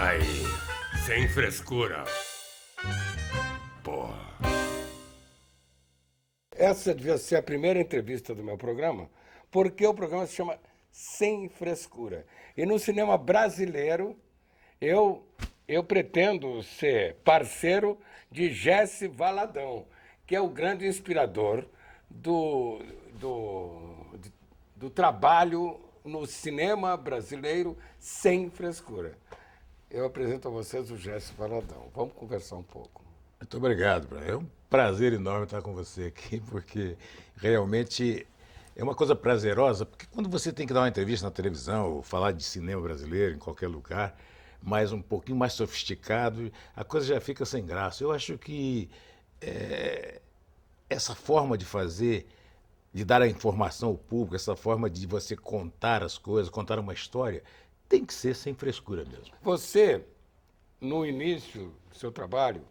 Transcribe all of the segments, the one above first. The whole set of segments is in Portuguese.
Aí, sem frescura. Porra. Essa devia ser a primeira entrevista do meu programa, porque o programa se chama Sem Frescura. E no cinema brasileiro, eu pretendo ser parceiro de Jesse Valadão, que é o grande inspirador do trabalho no cinema brasileiro sem frescura. Eu apresento a vocês o Jesse Valadão. Vamos conversar um pouco. Muito obrigado, Brian. É um prazer enorme estar com você aqui, porque realmente é uma coisa prazerosa, porque quando você tem que dar uma entrevista na televisão ou falar de cinema brasileiro em qualquer lugar, mas um pouquinho mais sofisticado, a coisa já fica sem graça. Eu acho que essa forma de fazer, de dar a informação ao público, essa forma de você contar as coisas, contar uma história, tem que ser sem frescura mesmo. Você, no início do seu trabalho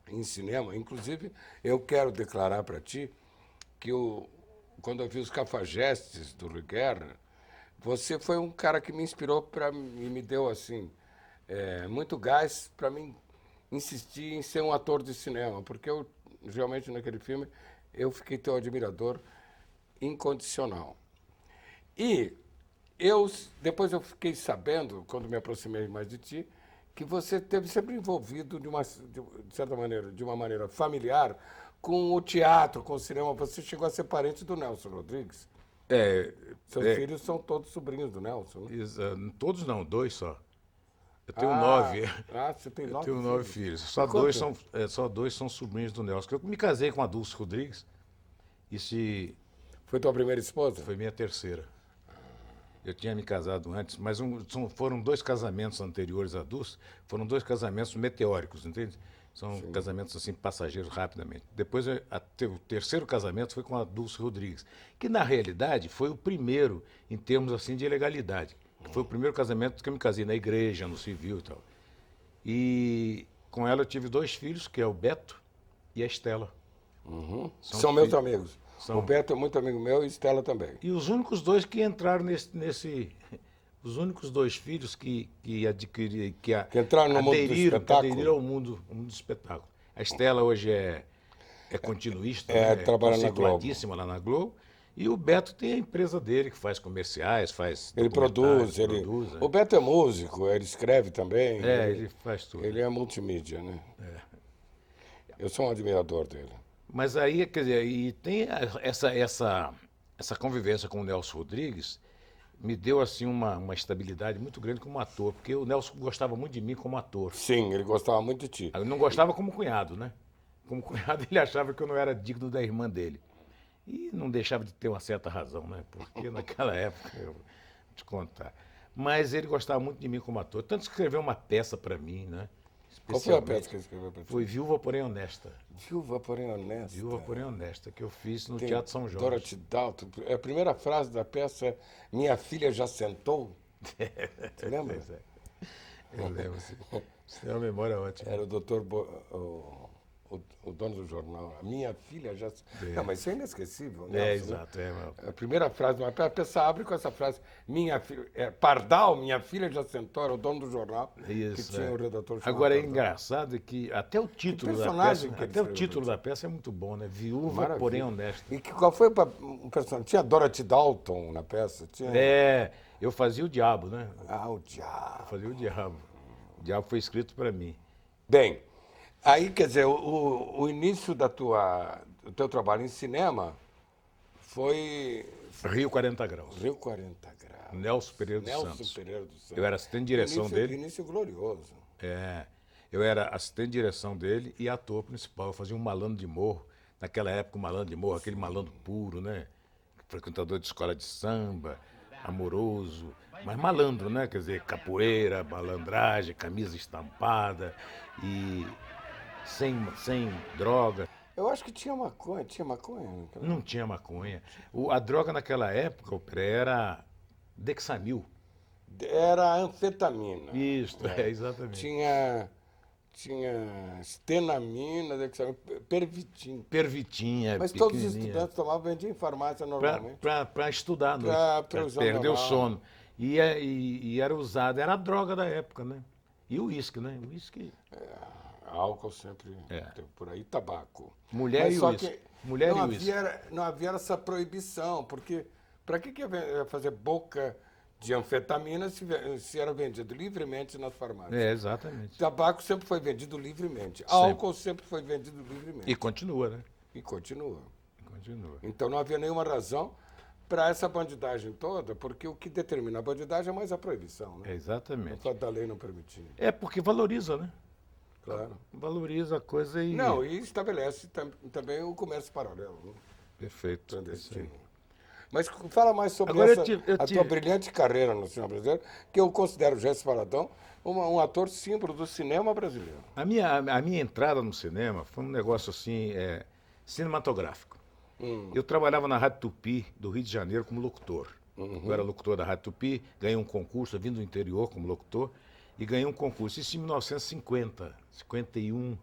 em cinema, inclusive, eu quero declarar para ti que quando eu vi os Cafajestes do Rui Guerra, você foi um cara que me inspirou e me deu assim muito gás para mim insistir em ser um ator de cinema, porque eu realmente naquele filme eu fiquei teu admirador incondicional. E depois eu fiquei sabendo, quando me aproximei mais de ti, que você esteve sempre envolvido de certa maneira, de uma maneira familiar, com o teatro, com o cinema. Você chegou a ser parente do Nelson Rodrigues. Seus filhos são todos sobrinhos do Nelson, né? Todos não, 2 só. Eu tenho 9. Você tem 9 Eu tenho 9 filhos. Só 2 são sobrinhos do Nelson. Eu me casei com a Dulce Rodrigues. Foi tua primeira esposa? Foi minha terceira. Eu tinha me casado antes, mas foram 2 casamentos anteriores a Dulce, foram 2 casamentos meteóricos, entende? São casamentos assim, passageiros rapidamente. Depois, o terceiro casamento foi com a Dulce Rodrigues, que na realidade foi o primeiro em termos assim de legalidade. Foi o primeiro casamento que eu me casei na igreja, no civil e tal. E com ela eu tive 2 filhos, que é o Beto e a Estela. São meus amigos. O Beto é muito amigo meu e Estela também. E os únicos 2 que entraram os únicos 2 filhos que entraram no mundo do espetáculo. Que aderiram ao mundo do espetáculo. A Estela hoje é continuista, trabalha na Globo. Lá na Globo. E o Beto tem a empresa dele, que faz comerciais, Ele produz. O Beto é músico, ele escreve também. Ele faz tudo. Ele é multimídia, né? Eu sou um admirador dele. Mas aí, quer dizer, e tem essa convivência com o Nelson Rodrigues, me deu assim uma estabilidade muito grande como ator, porque o Nelson gostava muito de mim como ator. Sim, ele gostava muito de ti. Eu não gostava como cunhado, né? Como cunhado ele achava que eu não era digno da irmã dele. E não deixava de ter uma certa razão, né? Porque naquela época, eu vou te contar. Mas ele gostava muito de mim como ator. Tanto que escreveu uma peça para mim, né? Qual foi a peça que ele escreveu para ti? Foi Viúva, Porém Honesta. Viúva, Porém Honesta. Viúva, Porém Honesta, que eu fiz no Teatro São Jorge. Dorothy Dalton. A primeira frase da peça é: minha filha já sentou? Você lembra? Pois é. Eu lembro, sim. Você tem uma memória ótima. Era o doutor, o dono do jornal. A minha filha já... Não, mas isso é inesquecível, né? Exato. A primeira frase de uma peça, a pessoa abre com essa frase: minha filha... Pardal, minha filha já sentou, era o dono do jornal. Isso, que tinha o redator chamado Agora, é Pardal. engraçado que até o título da peça é muito bom, né? Viúva, Maravilha. Porém Honesta. E qual foi o personagem? Tinha Dorothy Dalton na peça? Eu fazia o diabo, né? O diabo. Eu fazia o diabo. O diabo foi escrito para mim. Bem, aí, quer dizer, o início do teu trabalho em cinema foi... Rio 40 Graus. Rio 40 Graus. Nelson Pereira dos Santos. Pereira dos Santos. Eu era assistente de direção dele. Início glorioso. Eu era assistente de direção dele e ator principal. Eu fazia um malandro de morro. Naquela época, o malandro de morro, aquele malandro puro, né? Frequentador de escola de samba, amoroso, mas malandro, né? Quer dizer, capoeira, malandragem, camisa estampada e sem droga. Eu acho que tinha maconha. Tinha maconha? Não tinha maconha. A droga naquela época era Dexamil. Era anfetamina. Isso, exatamente. Tinha estenamina, pervitin. Pervitinha, mas todos os estudantes tomavam, vendiam em farmácia normalmente. Para estudar à noite, Para perder o sono. E era usado, era a droga da época, né? E o uísque, né? O uísque. Álcool sempre tem por aí, tabaco. Mulher Mas e só uísque. que Mulher não e havia, uísque. não havia essa proibição, porque para que ia fazer boca de anfetamina se era vendido livremente nas farmácias? É, exatamente. Tabaco sempre foi vendido livremente. Sempre. Álcool sempre foi vendido livremente. E continua, né? E continua. Continua. Então não havia nenhuma razão para essa bandidagem toda, porque o que determina a bandidagem é mais a proibição, né? O Exatamente. fato da lei não permitir. É porque valoriza, né? Claro. Valoriza a coisa e. Não, e estabelece também o comércio paralelo, né? Perfeito. Isso Clandestino. aí. Mas fala mais sobre Agora a tua brilhante carreira no cinema brasileiro, que eu considero o Jesse Valadão um ator símbolo do cinema brasileiro. A minha entrada no cinema foi um negócio assim, cinematográfico. Eu trabalhava na Rádio Tupi, do Rio de Janeiro, como locutor. Eu era locutor da Rádio Tupi, ganhei um concurso, eu vim do interior como locutor, e ganhei um concurso. Isso em 1950, 51,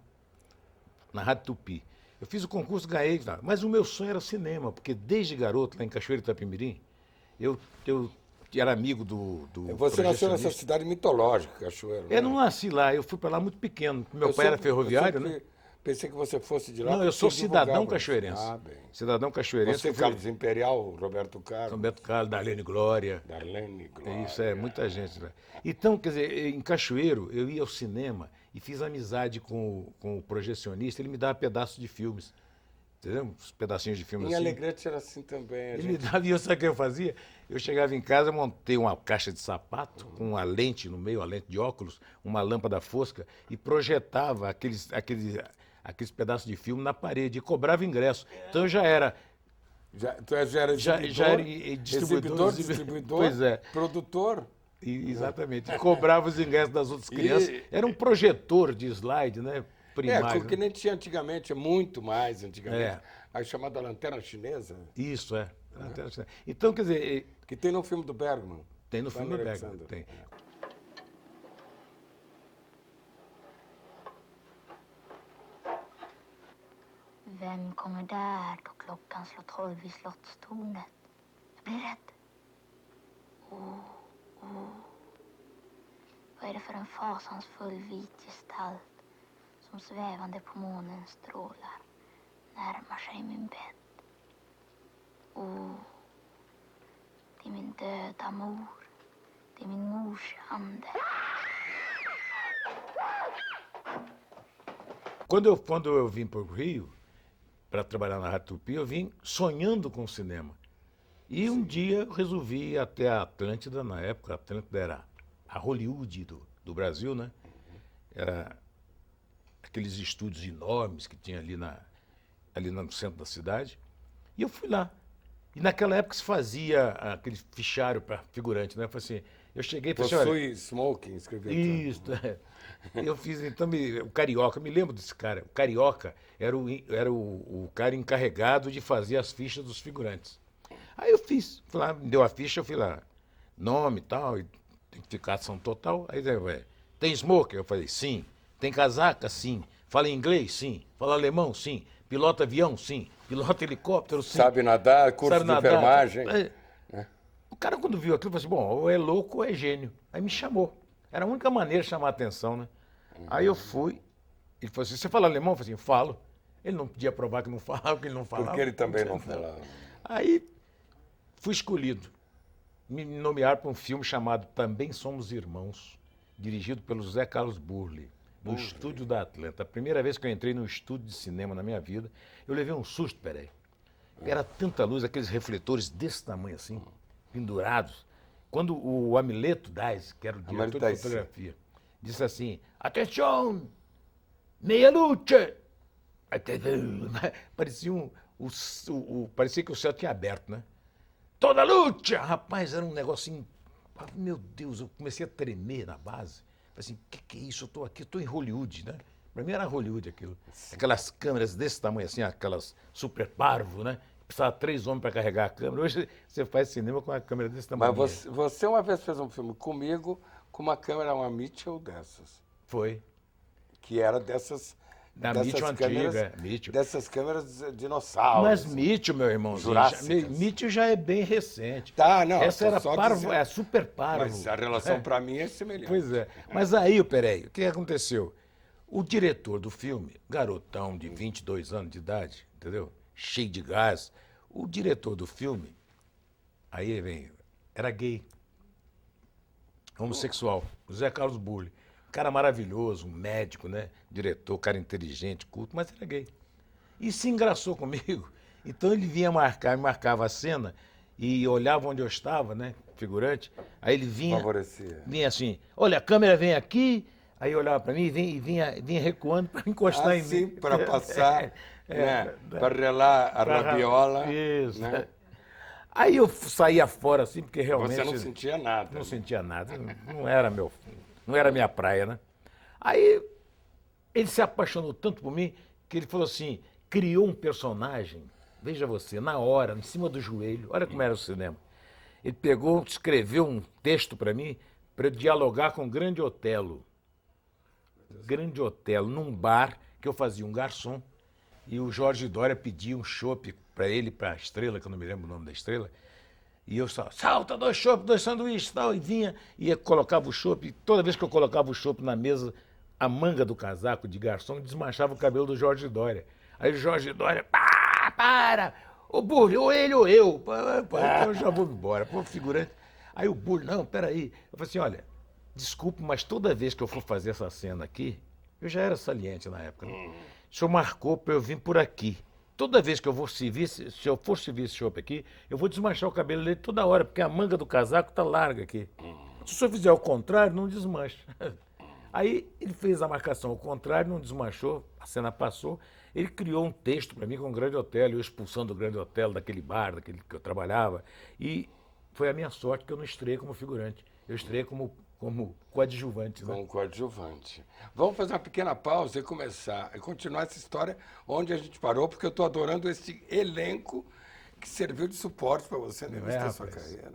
na Rádio Tupi. Eu fiz o concurso, ganhei, mas o meu sonho era cinema, porque desde garoto, lá em Cachoeiro de Itapemirim, eu era amigo do Você nasceu nessa projecionista. cidade mitológica, Cachoeiro. Eu não nasci lá, eu fui para lá muito pequeno. Meu pai era ferroviário, né? Pensei que você fosse de lá. Não, eu sou porque cidadão divulgava. cachoeirense. Ah, bem. Cidadão cachoeirense. Você, que fui- Carlos Imperial, Roberto Carlos, São Beto Carlos, Darlene Glória. Darlene, Glória. Isso, muita gente. Né? Então, quer dizer, em Cachoeiro, eu ia ao cinema e fiz amizade com o projecionista, ele me dava pedaços de filmes. Entendeu? Uns pedacinhos de filmes Em assim. Alegrete era assim também. Ele me dava, e eu sabe o que eu fazia? Eu chegava em casa, montei uma caixa de sapato com uma lente no meio, uma lente de óculos, uma lâmpada fosca e projetava aqueles pedaços de filme na parede e cobrava ingresso. Então eu já era Tu já era Já- exibidor, já era distribuidor, distribuidor, pois é. produtor. Exatamente. E cobrava os ingressos das outras crianças. Era um projetor de slide, né? Primário. Porque nem tinha antigamente, muito mais antigamente. É. A chamada lanterna chinesa, Isso, é. Então, quer dizer, que tem no filme do Bergman. tem no filme do Wagner Bergman. Alexander. Tem. Vem kommer där då klockan slår 12 i slottstornet? Jag blir rädd. Vad är det för en fasansfull vit gestalt som svävande på månens strålar närmar sig min bädd? Det är min döda mor. Det är min mors ande. Quando eu vim para o Rio, para trabalhar na Rádio Tupi, eu vim sonhando com o cinema. E um dia eu resolvi ir até a Atlântida, na época, a Atlântida era a Hollywood do Brasil, né? Era aqueles estúdios enormes que tinha ali no centro da cidade. E eu fui lá. E naquela época se fazia aquele fichário para figurante, né? Eu falei assim, eu cheguei e falei assim, olha, Possui smoking, escreveu. isso, eu fiz então o Carioca, eu me lembro desse cara. O Carioca era o cara encarregado de fazer as fichas dos figurantes. Aí eu fiz, fui lá, me deu a ficha, eu fui lá, nome e tal, identificação total. Aí tem smoker? Eu falei, sim. Tem casaca? Sim. Fala inglês? Sim. Fala alemão? Sim. Pilota avião? Sim. Pilota helicóptero? Sim. Sabe nadar, curso Sabe de nadar? enfermagem. O cara, quando viu aquilo, falou assim, bom, ou é louco ou é gênio. Aí me chamou. Era a única maneira de chamar a atenção, né? Aí eu fui, ele falou assim, você fala alemão? Eu falei assim, falo. Ele não podia provar que não falava, que ele não falava. Porque ele também não falava. Aí fui escolhido. Me nomearam para um filme chamado Também Somos Irmãos, dirigido pelo José Carlos Burle, no estúdio da Atlanta. A primeira vez que eu entrei num estúdio de cinema na minha vida, eu levei um susto, peraí. Era tanta luz, aqueles refletores desse tamanho assim, pendurados. Quando o Amileto Dais, que era o diretor de Dais, fotografia, disse assim, atenção, meia luce. Parecia parecia que o céu tinha aberto, né? Toda luta! Rapaz, era um negocinho. Meu Deus, eu comecei a tremer na base. Falei assim, o que é isso? Eu estou aqui, estou em Hollywood, né? Para mim era Hollywood aquilo. Aquelas câmeras desse tamanho assim, aquelas super parvo, né? Precisava 3 homens para carregar a câmera. Hoje você faz cinema com uma câmera desse tamanho. Mas você uma vez fez um filme comigo com uma câmera, uma Mitchell dessas. Foi. Que era dessas Da Mitchell antiga. Mitchell. Dessas câmeras dinossauros. Mas Mitchell, meu irmãozinho, Mitchell já é bem recente. Tá, não. Essa era parvo, dizendo. é super parvo. Mas a relação para mim é semelhante. Pois é. Mas aí, peraí, o que aconteceu? O diretor do filme, garotão de 22 anos de idade, entendeu? Cheio de gás. O diretor do filme, aí vem, era gay. Homossexual. O Zé Carlos Burle. Cara maravilhoso, um médico, né? Diretor, cara inteligente, culto, mas era gay. E se engraçou comigo. Então ele vinha marcar, me marcava a cena e olhava onde eu estava, né? Figurante. Aí ele vinha. Favorecia. Vinha assim, olha, a câmera vem aqui, aí olhava para mim e vinha recuando para encostar em assim, mim. para passar, né? Para relar a rabiola. Isso. Né? Aí eu saía fora assim, porque realmente. Você não sentia nada. Não né? sentia nada. Não era minha praia, né? Aí ele se apaixonou tanto por mim que ele falou assim, criou um personagem, veja você, na hora, em cima do joelho, olha como era o cinema. Ele pegou, escreveu um texto para mim, para dialogar com o Grande Otelo. Grande Otelo, num bar que eu fazia um garçom, e o Jorge Dória pedia um chopp para ele, para a Estrela, que eu não me lembro o nome da Estrela, e eu só, salta 2 chopp, 2 sanduíches e tal, e vinha, e colocava o chopp, e toda vez que eu colocava o chopp na mesa, a manga do casaco de garçom desmanchava o cabelo do Jorge Dória. Aí o Jorge Dória, para! Ô Burle, ou ele ou eu. Então eu já vou embora, pô, figurante. Aí o Burle, não, peraí. Eu falei assim, olha, desculpe, mas toda vez que eu for fazer essa cena aqui, eu já era saliente na época, né? O senhor marcou para eu vir por aqui. Toda vez que eu vou servir, se eu for servir esse chopp aqui, eu vou desmanchar o cabelo dele toda hora, porque a manga do casaco tá larga aqui. Se o senhor fizer o contrário, não desmancha. Aí ele fez a marcação ao contrário, não desmanchou, a cena passou. Ele criou um texto para mim com o Grande Otelo, eu expulsando o Grande Otelo daquele bar, daquele que eu trabalhava. E foi a minha sorte que eu não estreiei como figurante. Eu estreiei como coadjuvante. Né? Como coadjuvante. Vamos fazer uma pequena pausa e continuar essa história onde a gente parou, porque eu estou adorando esse elenco que serviu de suporte para você no início da sua carreira.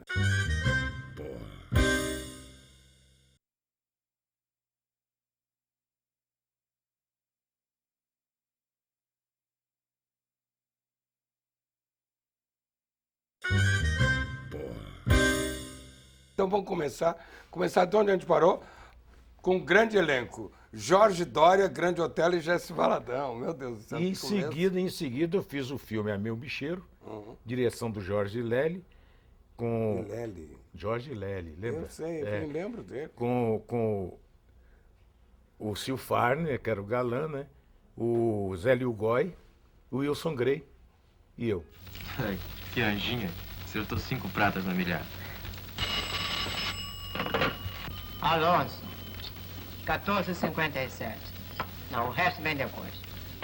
Então vamos começar de onde a gente parou, com um grande elenco. Jorge Dória, Grande Otelo e Jesse Valadão. Meu Deus do céu. E em seguida eu fiz o filme Amil Bicheiro, direção do Jorge Lely, com... Lely. Jorge Lely, lembra? Eu sei, eu me lembro dele. Com o Sil Farner, que era o galã, né? O Zé Lilgoy, o Wilson Grey e eu. Ai, que anjinha. Acertou 5 pratas na milhar. Alonso, 14,57. Não, o resto vem depois.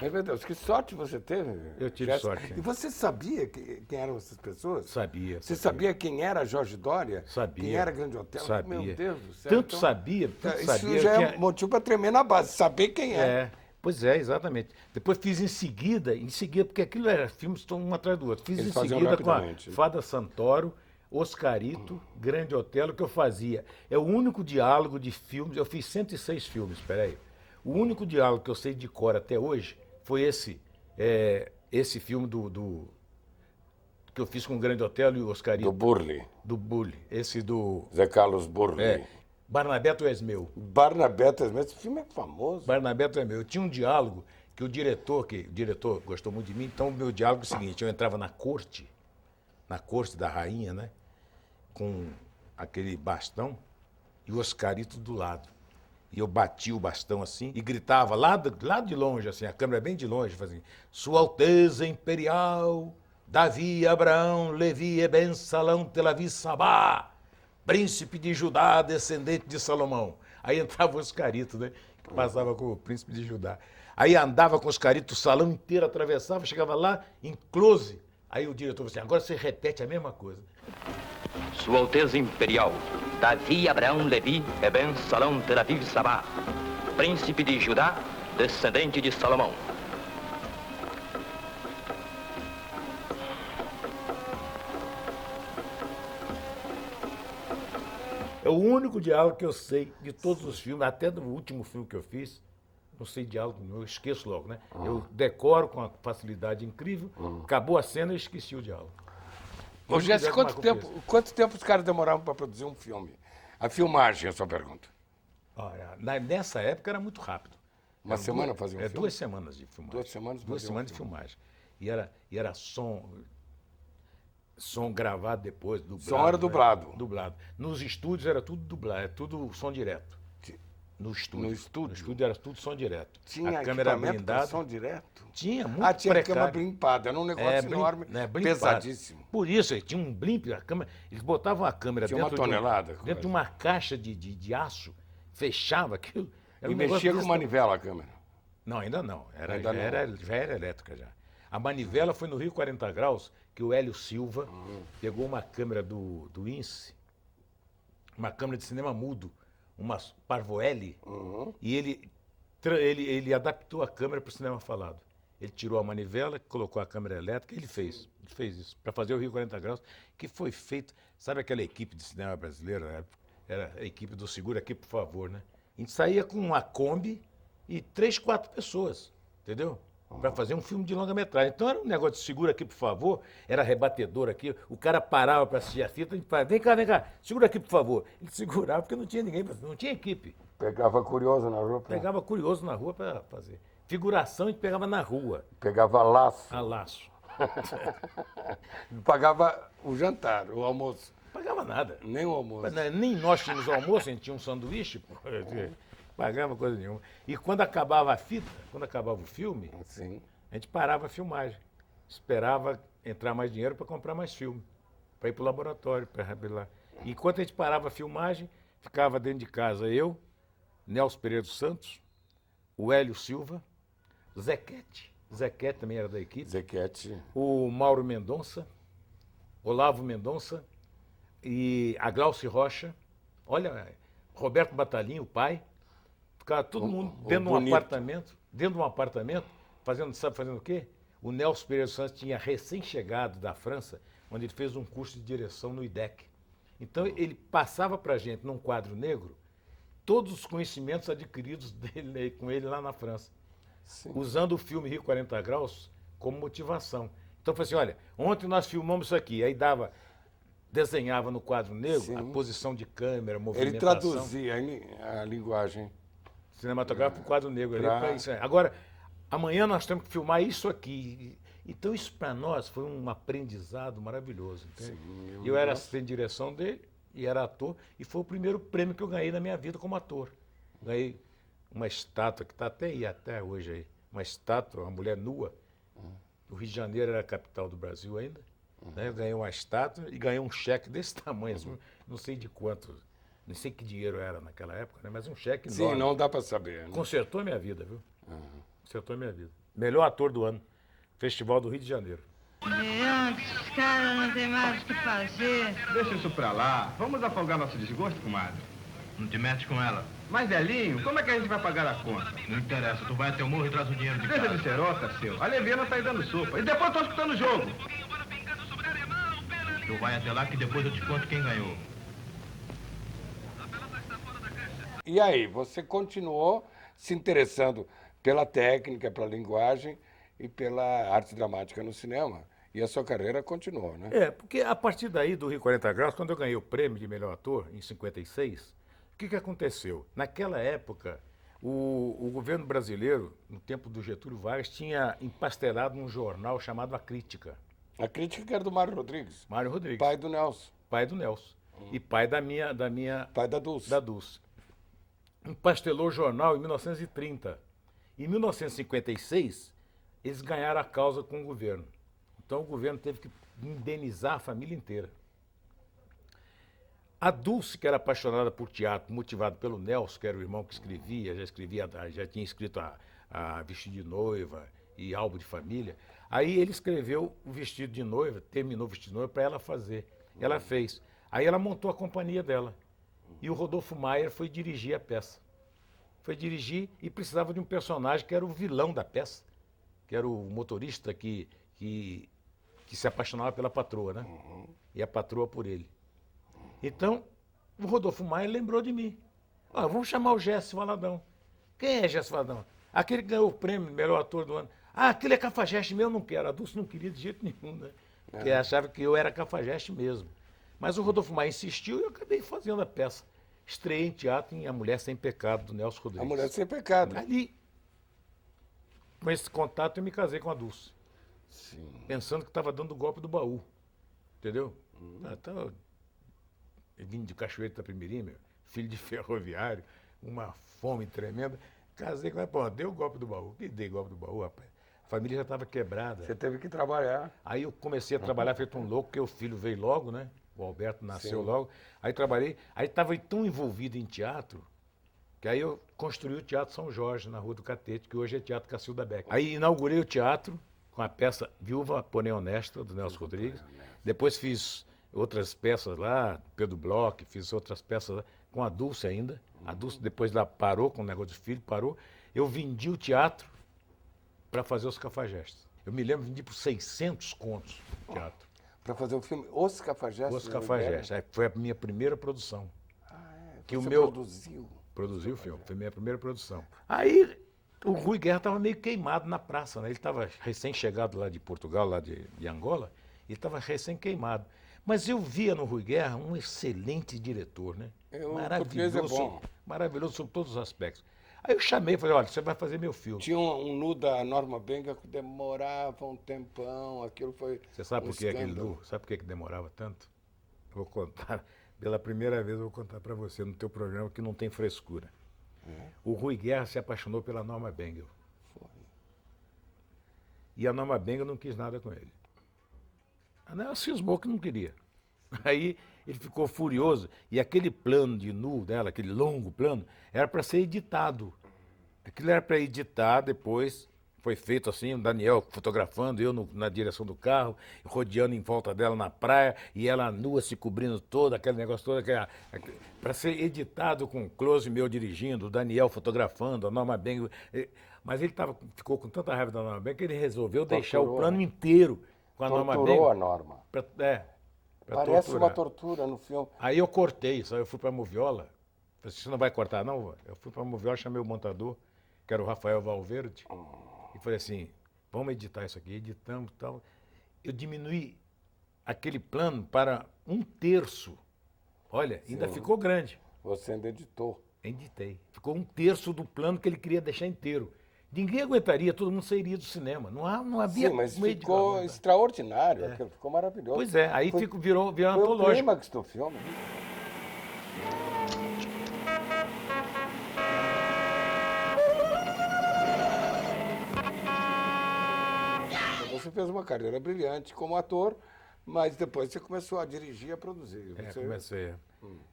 Meu Deus, que sorte você teve. Eu tive Jesse. sorte. E você sabia quem eram essas pessoas? Sabia. Você sabia quem era Jorge Dória? Sabia. Quem era Grande Otelo? Sabia. Meu Deus do céu. Tanto Então, sabia. Isso já é motivo para tremer na base, saber quem é. É, pois é, exatamente. Depois fiz em seguida, porque aquilo era filmes um atrás do outro. Fiz Eles em faziam seguida com a rapidamente. Fada Santoro, Oscarito, Grande Otelo, que eu fazia. É o único diálogo de filmes, eu fiz 106 filmes, peraí. O único diálogo que eu sei de cor até hoje foi esse filme que eu fiz com o Grande Otelo e o Oscarito. Do Burle. Do Burle. Esse do... Zé Carlos Burle. Barnabé, tu és meu. Barnabé, esse filme é famoso. Barnabé, tu és meu. Eu tinha um diálogo que o diretor gostou muito de mim, então o meu diálogo é o seguinte, eu entrava na corte da rainha, né, com aquele bastão e o Oscarito do lado. E eu batia o bastão assim e gritava lá de longe, assim, a câmera bem de longe, fazia Sua Alteza Imperial, Davi, Abraão, Levi, Eben, Salão, Tel Aviv, Sabá, príncipe de Judá, descendente de Salomão. Aí entrava o Oscarito, né, que passava com o príncipe de Judá. Aí andava com o Oscarito, o salão inteiro atravessava, chegava lá, em close. Aí o diretor falou assim, agora você repete a mesma coisa. Sua Alteza Imperial, Davi, Abraão, Levi, Eben, Salão, Tel Aviv, Sabá, príncipe de Judá, descendente de Salomão. É o único diálogo que eu sei de todos os filmes, até do último filme que eu fiz, não sei diálogo, eu esqueço logo, né? Eu decoro com uma facilidade incrível, acabou a cena e esqueci o diálogo. Ô, Jesse, quanto tempo os caras demoravam para produzir um filme? A filmagem, é a sua pergunta. Olha, nessa época era muito rápido. Uma semana fazia um filme? 2 semanas de filmagem. 2 semanas Duas fazia um semanas de filmagem. E era som gravado depois, dublado. Som era dublado. Né? Dublado. Nos estúdios era tudo dublado, é tudo som direto. No estúdio. No estúdio? No estúdio era tudo som direto. Tinha a câmera equipamento blindada. para som direto? Tinha, muito Tinha precário. câmera blimpada, era um negócio enorme, blimpado. pesadíssimo. Por isso, tinha um blimp, a câmera, eles botavam a câmera Tinha uma tonelada. dentro de uma caixa de aço, fechava aquilo. Era E um negócio mexia com desse manivela a câmera. Não, ainda não. Ainda Já era elétrica já. A manivela foi no Rio 40 Graus, que o Hélio Silva pegou uma câmera do INSE, uma câmera de cinema mudo, uma Parvoelli, e ele adaptou a câmera para o cinema falado. Ele tirou a manivela, colocou a câmera elétrica, ele fez isso, para fazer o Rio 40 Graus, que foi feito, sabe aquela equipe de cinema brasileira, né? Era a equipe do Segura Aqui, por favor, né? A gente saía com uma Kombi e 3, 4 pessoas, entendeu? Para fazer um filme de longa-metragem. Então era um negócio de segura aqui, por favor, era rebatedor aqui, o cara parava para assistir a fita, a gente falava, vem cá, segura aqui, por favor. Ele segurava porque não tinha ninguém, não tinha equipe. Pegava curioso na rua. Pegava curioso na rua para fazer. Figuração a gente pegava na rua, Pegava laço. a laço. Pagava o jantar, o almoço. Pagava nada. Nem o almoço. Nem nós tínhamos almoço, a gente tinha um sanduíche, pô. Pagava coisa nenhuma. E quando acabava a fita, quando acabava o filme, Sim. a gente parava a filmagem. Esperava entrar mais dinheiro para comprar mais filme, para ir para o laboratório, para revelar. E enquanto a gente parava a filmagem, ficava dentro de casa eu, Nelson Pereira dos Santos, o Hélio Silva, Zequete também era da equipe, Zequete. o Mauro Mendonça, Olavo Mendonça e a Glauci Rocha, olha, Roberto Batalhinho, o pai. Ficava todo mundo dentro de um apartamento, sabe fazendo o quê? O Nelson Pereira dos Santos tinha recém-chegado da França, onde ele fez um curso de direção no IDEC. Então ele passava para a gente, num quadro negro, todos os conhecimentos adquiridos dele, com ele lá na França, usando o filme Rio 40 Graus como motivação. Então foi assim, olha, ontem nós filmamos isso aqui, aí desenhava no quadro negro a posição de câmera, movimentação. Ele traduzia a linguagem. Cinematográfico para o quadro negro. Agora, amanhã nós temos que filmar isso aqui. Então, isso para nós foi um aprendizado maravilhoso. Eu era assistente de direção dele e era ator, e foi o primeiro prêmio que eu ganhei na minha vida como ator. Ganhei uma estátua que está até hoje aí, uma estátua, uma mulher nua. O Rio de Janeiro era a capital do Brasil ainda. Né? Eu ganhei uma estátua e ganhei um cheque desse tamanho, assim, não sei de quanto. Não sei que dinheiro era naquela época, né? Mas um cheque enorme. Sim, não dá para saber. Né? Consertou a minha vida, viu? Consertou a minha vida. Melhor ator do ano. Festival do Rio de Janeiro. Os caras não tem mais o que fazer. Deixa isso pra lá. Vamos afogar nosso desgosto, comadre. Não te metes com ela. Mas, velhinho, como é que a gente vai pagar a conta? Não interessa, tu vai até o morro e traz o dinheiro de Deixa casa. de serota, seu. A Leviana tá aí dando sopa. E depois tô escutando o jogo. Tu vai até lá que depois eu te conto quem ganhou. E aí, você continuou se interessando pela técnica, pela linguagem e pela arte dramática no cinema. E a sua carreira continuou, né? Porque a partir daí do Rio 40 Graus, quando eu ganhei o prêmio de melhor ator, em 56, o que aconteceu? Naquela época, o governo brasileiro, no tempo do Getúlio Vargas, tinha empastelado um jornal chamado A Crítica. A crítica que era do Mário Rodrigues. Mário Rodrigues. Pai do Nelson. Pai do Nelson. E pai da minha Pai da Dulce. Da Dulce. Empastelou o jornal em 1930. Em 1956, eles ganharam a causa com o governo. Então o governo teve que indenizar a família inteira. A Dulce, que era apaixonada por teatro, motivada pelo Nelson, que era o irmão que escrevia, já tinha escrito a Vestido de Noiva e Álbum de Família. Aí ele escreveu o Vestido de Noiva, terminou o Vestido de Noiva para ela fazer. Ela fez. Aí ela montou a companhia dela. E o Rodolfo Maier foi dirigir a peça. Foi dirigir e precisava de um personagem que era o vilão da peça, que era o motorista que se apaixonava pela patroa, né? E a patroa por ele. Então, o Rodolfo Maier lembrou de mim. Vamos chamar o Gesso Valadão. Quem é Gesso Valadão? Aquele que ganhou o prêmio, melhor ator do ano. Ah, aquele é Cafajeste meu, não quero. A Dulce não queria de jeito nenhum, né? Porque achava que eu era Cafajeste mesmo. Mas o Rodolfo Maia insistiu e eu acabei fazendo a peça. Estreiei em teatro em A Mulher Sem Pecado, do Nelson Rodrigues. A Mulher Sem Pecado. Ali, com esse contato, eu me casei com a Dulce. Sim. Pensando que estava dando o golpe do baú. Entendeu? Então, eu vim de Cachoeira de Itapemirim, meu, filho de ferroviário, uma fome tremenda. Casei com ela, pô, deu o golpe do baú. Que dei golpe do baú, rapaz? A família já estava quebrada. Você teve que trabalhar. Aí eu comecei a trabalhar feito um louco, porque o filho veio logo, né? O Alberto nasceu Sim. logo. Aí trabalhei, aí estava tão envolvido em teatro, que aí eu construí o Teatro São Jorge, na Rua do Catete, que hoje é Teatro Cacilda Beck. Aí inaugurei o teatro com a peça Viúva, porém Honesta, do Nelson Rodrigues. Depois fiz outras peças lá, Pedro Bloch, fiz outras peças lá, com a Dulce ainda. A Dulce depois lá parou com o negócio de filho, parou. Eu vendi o teatro para fazer os Cafajestes. Eu me lembro, vendi por 600 contos o teatro. Para fazer o filme Os Cafajestes. Os Cafajestes. Aí foi a minha primeira produção. Que Você o meu produziu. produziu o filme, foi a minha primeira produção. Aí o Rui Guerra estava meio queimado na praça, né? Ele estava recém-chegado lá de Portugal, lá de Angola, ele estava recém-queimado. Mas eu via no Rui Guerra um excelente diretor, né? O português é bom. Maravilhoso sobre todos os aspectos. Aí eu chamei e falei, olha, você vai fazer meu filme. Tinha um nu da Norma Benga que demorava um tempão, aquilo foi Você sabe um por que aquele escândalo. nu? Sabe por que demorava tanto? Eu vou contar, pela primeira vez eu vou contar para você no teu programa que não tem frescura. O Rui Guerra se apaixonou pela Norma Bengel. E a Norma Bengel não quis nada com ele. A Nelson cismou que não queria. Aí ele ficou furioso. E aquele plano de nu dela, aquele longo plano, era para ser editado. Aquilo era para editar depois. Foi feito assim, o Daniel fotografando, eu na direção do carro, rodeando em volta dela na praia, e ela nua se cobrindo toda, aquele negócio todo, para ser editado com close meu dirigindo, o Daniel fotografando, a Norma Bengel. Mas ele ficou com tanta raiva da Norma Bengel que ele resolveu deixar o plano inteiro com a Norma Bengel. Torturou a Norma. Pra Parece torturar. uma tortura no filme. Aí eu cortei, eu fui para a Moviola. Falei, você não vai cortar, não? Eu fui para a Moviola, chamei o montador, que era o Rafael Valverde, e falei assim, vamos editar isso aqui. Editamos e tal. Eu diminuí aquele plano para 1/3. Olha, ainda ficou grande. Você ainda editou. Editei. Ficou 1/3 do plano que ele queria deixar inteiro. Ninguém aguentaria, todo mundo sairia do cinema. Não havia... Sim, mas meio de ficou aguentar. extraordinário, aquilo ficou maravilhoso. Pois é, aí virou Foi o antológico. clímax do filme. Você fez uma carreira brilhante como ator, mas depois você começou a dirigir e a produzir. Você... Comecei.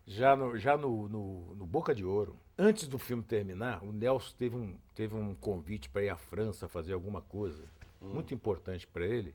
Já no Boca de Ouro, antes do filme terminar, o Nelson teve um convite para ir à França fazer alguma coisa muito importante para ele,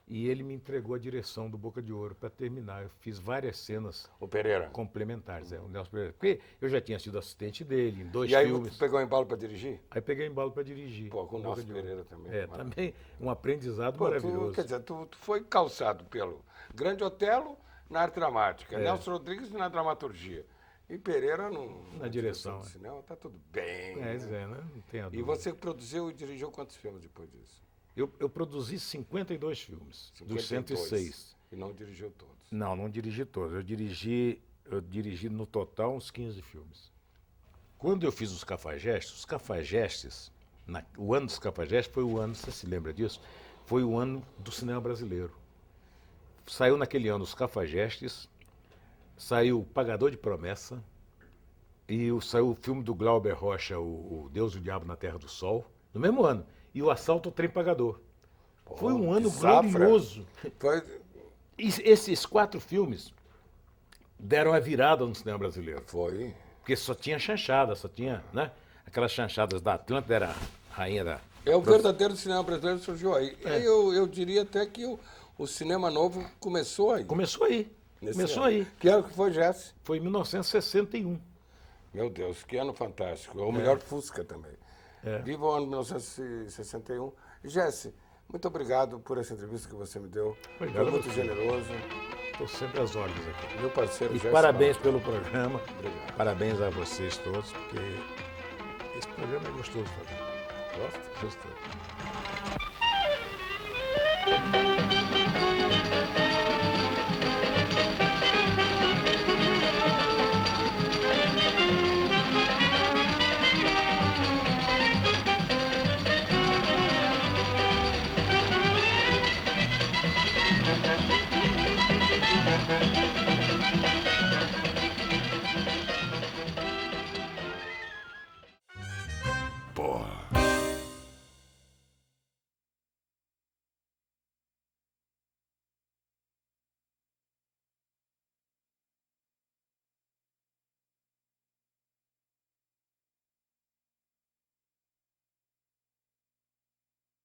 e ele me entregou a direção do Boca de Ouro para terminar. Eu fiz várias cenas O Pereira. complementares, o Nelson Pereira. Porque eu já tinha sido assistente dele em 2 E aí filmes. você pegou embalo para dirigir? Aí peguei embalo para dirigir. Pô, com o Boca Nelson de Ouro. Pereira também. Também um aprendizado Pô, maravilhoso. quer dizer, tu foi calçado pelo Grande Otelo na arte dramática, É. Nelson Rodrigues na dramaturgia. E Pereira na direção, do cinema, tá tudo bem. Né? né? Não tem a E dúvida. você produziu e dirigiu quantos filmes depois disso? Eu produzi 52 filmes, dos 52. 106. E não dirigiu todos. Não dirigi todos. Eu dirigi no total uns 15 filmes. Quando eu fiz os Cafajestes, o ano dos Cafajestes foi o ano, você se lembra disso? Foi o ano do cinema brasileiro. Saiu naquele ano os Cafajestes, saiu o Pagador de Promessa, e saiu o filme do Glauber Rocha, o Deus e o Diabo na Terra do Sol, no mesmo ano. E o Assalto ao Trem Pagador. Foi um ano safra. glorioso. Foi... E esses 4 filmes deram a virada no cinema brasileiro. Foi. Porque só tinha chanchada, só tinha, né? Aquelas chanchadas da Atlântida, era a rainha da... O verdadeiro cinema brasileiro surgiu aí. Eu diria até que o cinema novo começou aí. Começou aí. Nesse Começou ano. aí. Que ano que foi, Jesse? Foi em 1961. Meu Deus, que ano fantástico. É o melhor Fusca também. Viva o ano 1961. Jesse, muito obrigado por essa entrevista que você me deu. Obrigado Foi muito a você. generoso. Estou sempre às ordens aqui. Meu parceiro E Jesse parabéns Barros. pelo programa. Obrigado. Parabéns a vocês todos, porque esse programa é gostoso de fazer. Gosta? Gostou. Porra.